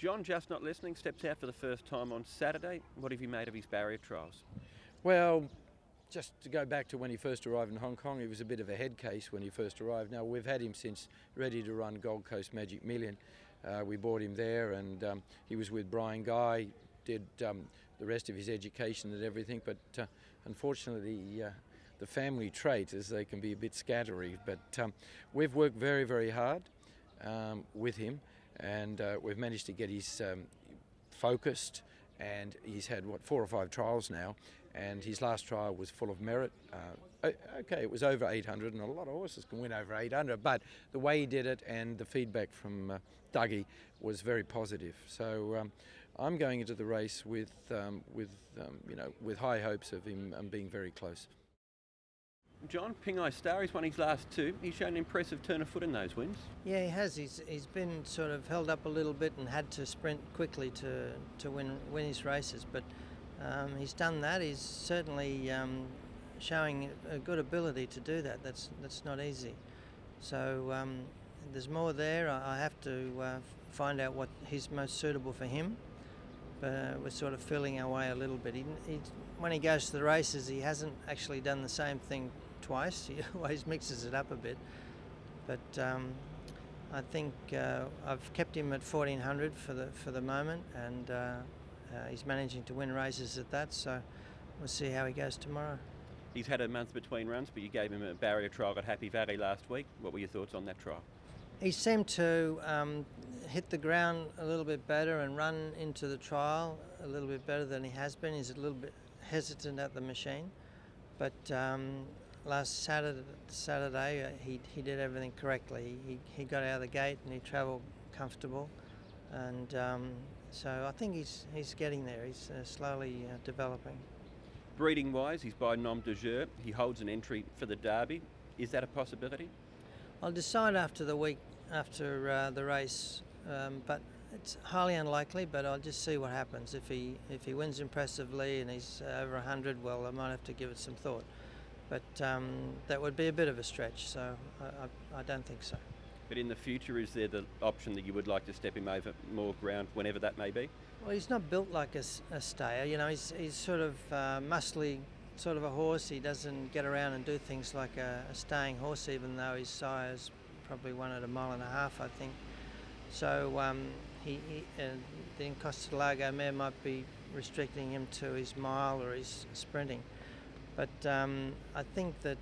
John, just not listening, steps out for the first time on Saturday. What have you made of his barrier trials? Well, just to go back to when he first arrived in Hong Kong, he was a bit of a head case when he first arrived. Now, we've had him since ready to run Gold Coast Magic Million. We bought him there, and he was with Brian Guy, did the rest of his education and everything, but unfortunately the family trait is they can be a bit scattery. But we've worked very, very hard with him, and we've managed to get his focused, and he's had, 4 or 5 trials now, and his last trial was full of merit. Okay, it was over 800, and a lot of horses can win over 800, but the way he did it and the feedback from Dougie was very positive. So I'm going into the race with high hopes of him being very close. John, Pingai Star, he's won his last 2. He's shown an impressive turn of foot in those wins. Yeah, he has. He's been sort of held up a little bit and had to sprint quickly to win his races, but he's done that. He's certainly showing a good ability to do that. That's not easy. So there's more there. I have to find out what is most suitable for him. But we're sort of feeling our way a little bit. When he goes to the races, he hasn't actually done the same thing twice. He always mixes it up a bit. But I think I've kept him at 1400 for the moment, and he's managing to win races at that. So we'll see how he goes tomorrow. He's had a month between runs, but you gave him a barrier trial at Happy Valley last week. What were your thoughts on that trial? He seemed to hit the ground a little bit better and run into the trial a little bit better than he has been. He's a little bit hesitant at the machine, but last Saturday he did everything correctly. He got out of the gate and he travelled comfortable, and so I think he's getting there. He's slowly developing. Breeding wise, he's by nom de jure. He holds an entry for the Derby. Is that a possibility? I'll decide after the week, after the race, but it's highly unlikely. But I'll just see what happens. If he wins impressively and he's over 100, well, I might have to give it some thought. But that would be a bit of a stretch, so I don't think so. But in the future, is there the option that you would like to step him over more ground, whenever that may be? Well, he's not built like a stayer. You know, he's sort of muscly, sort of a horse. He doesn't get around and do things like a staying horse, even though his sire's probably won at 1.5 miles, I think. So the Incostalago mare might be restricting him to his mile or his sprinting. But I think that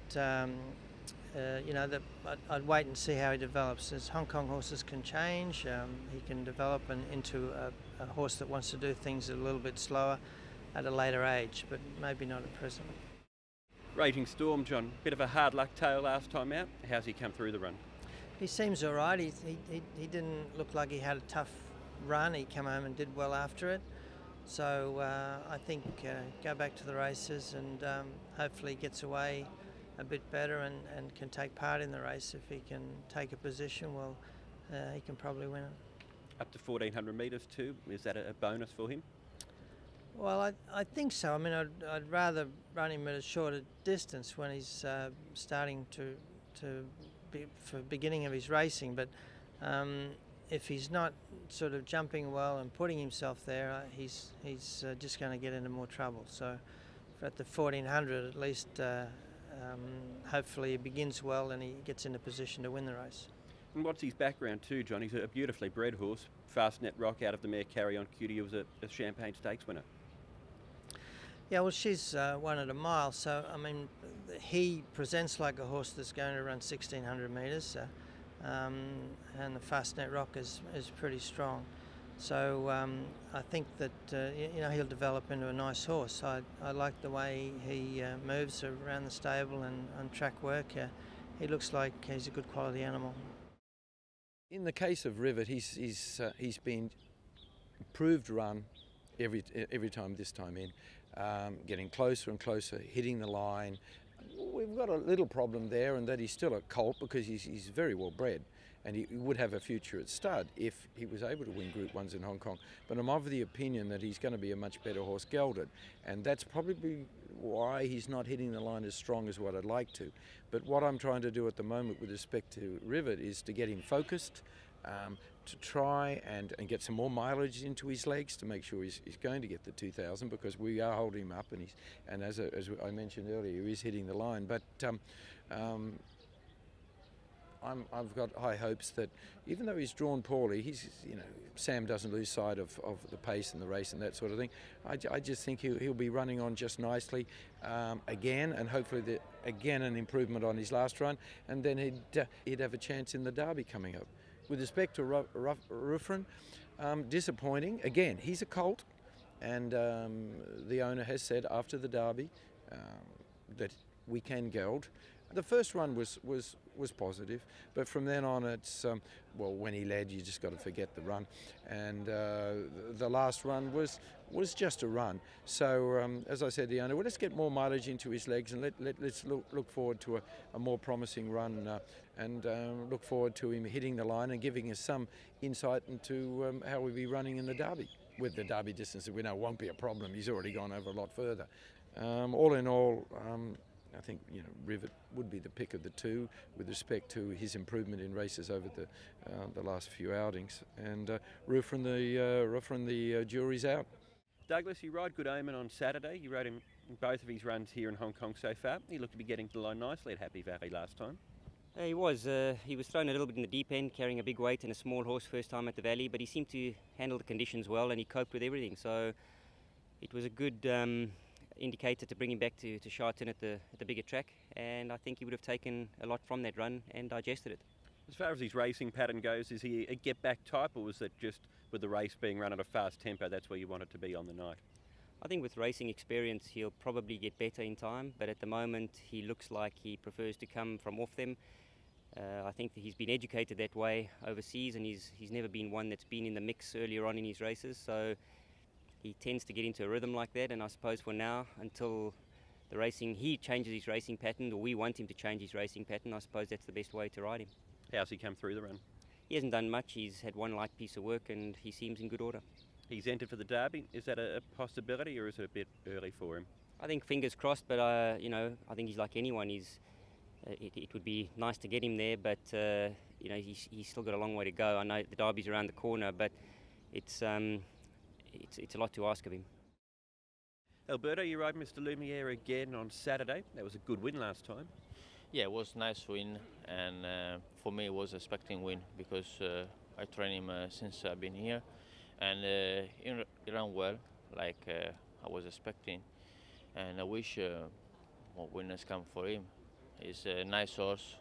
that I'd wait and see how he develops. As Hong Kong horses can change, he can develop into a horse that wants to do things a little bit slower at a later age, but maybe not at present. Raging Storm, John, bit of a hard luck tale last time out. How's he come through the run? He seems all right. He didn't look like he had a tough run. He came home and did well after it. So I think go back to the races and hopefully gets away a bit better and can take part in the race. If he can take a position, well, he can probably win it. Up to 1400 metres too, is that a bonus for him? Well, I think so. I mean, I'd rather run him at a shorter distance when he's starting to be for beginning of his racing, but if he's not sort of jumping well and putting himself there, he's just going to get into more trouble. So at the 1400 at least, hopefully he begins well and he gets in a position to win the race. And what's his background too, John? He's a beautifully bred horse. Fastnet Rock out of the mare Carry On Cutie was a Champagne Stakes winner. Yeah, well, she's won at 1 mile, so I mean, he presents like a horse that's going to run 1600 metres, and the Fastnet Rock is pretty strong. So I think that he'll develop into a nice horse. I like the way he moves around the stable and on track work. He looks like he's a good quality animal. In the case of Rivet, he's been proved run every time this time in, getting closer and closer, hitting the line. We've got a little problem there, and that he's still a colt because he's very well bred, and he would have a future at stud if he was able to win Group 1s in Hong Kong. But I'm of the opinion that he's going to be a much better horse gelded, and that's probably why he's not hitting the line as strong as what I'd like to. But what I'm trying to do at the moment with respect to Rivet is to get him focused, try and get some more mileage into his legs to make sure he's going to get the 2,000, because we are holding him up, and as I mentioned earlier, he is hitting the line. But I've got high hopes that even though he's drawn poorly, Sam doesn't lose sight of the pace and the race and that sort of thing. I just think he'll be running on just nicely again, and hopefully again an improvement on his last run, and then he'd have a chance in the Derby coming up. With respect to RUTHVEN, disappointing. Again, he's a colt, and the owner has said after the Derby that we can geld. The first run was positive, but from then on it's, well, when he led, you just got to forget the run. And the last run was just a run. So, as I said, the owner, well, let's get more mileage into his legs, and let's look forward to a more promising run, and look forward to him hitting the line and giving us some insight into how we'll be running in the Derby. With the Derby distance that we know won't be a problem, he's already gone over a lot further. All in all, I think Rivet would be the pick of the two with respect to his improvement in races over the last few outings. And RUTHVEN, the jury's out. Douglas, you ride good Omen on Saturday. You rode him in both of his runs here in Hong Kong so far. He looked to be getting to the line nicely at Happy Valley last time. He was. He was thrown a little bit in the deep end, carrying a big weight and a small horse first time at the Valley, but he seemed to handle the conditions well, and he coped with everything. So it was a good indicator to bring him back to Sharton at the bigger track, and I think he would have taken a lot from that run and digested it. As far as his racing pattern goes, is he a get-back type, or was it just with the race being run at a fast tempo, that's where you wanted to be on the night? I think with racing experience he'll probably get better in time, but at the moment he looks like he prefers to come from off them. I think that he's been educated that way overseas, and he's never been one that's been in the mix earlier on in his races, so he tends to get into a rhythm like that. And I suppose for now, until the racing, he changes his racing pattern, or we want him to change his racing pattern, I suppose that's the best way to ride him. How's he come through the run? He hasn't done much. He's had one light piece of work and he seems in good order. He's entered for the Derby. Is that a possibility, or is it a bit early for him? I think fingers crossed, but I think he's like anyone. It would be nice to get him there, but he's still got a long way to go. I know the Derby's around the corner, but it's a lot to ask of him. Alberto, you ride Mr. Lumiere again on Saturday. That was a good win last time. Yeah, it was a nice win, and for me it was expecting win, because I train him since I've been here, and he ran well, like I was expecting, and I wish more winners come for him. He's a nice horse.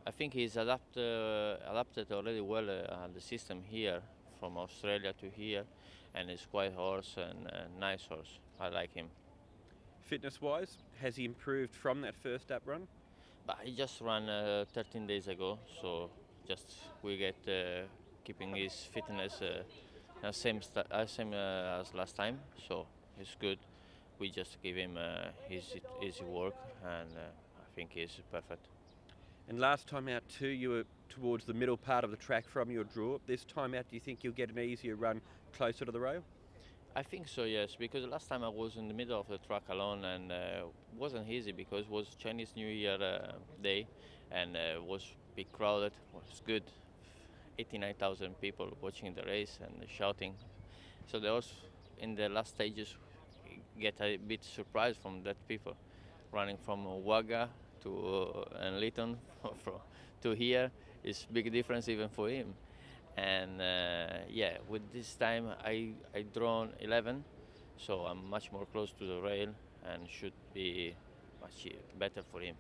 I think he's adapted already well the system here, from Australia to here, and he's quite horse and a nice horse. I like him. Fitness-wise, has he improved from that first up run? But he just ran 13 days ago, so just we get keeping his fitness same as last time, so it's good. We just give him his easy work, and I think he's perfect. And last time out too, you were towards the middle part of the track from your draw. This time out, do you think you'll get an easier run closer to the rail? I think so, yes, because last time I was in the middle of the track alone, and it wasn't easy because it was Chinese New Year day, and it was big crowded. It was good, 89,000 people watching the race and shouting. So there was, in the last stages, get a bit surprised from that people running from Wagga to and Lytton to here. Is big difference even for him. And yeah, with this time I drawn 11, so I'm much more close to the rail and should be much better for him.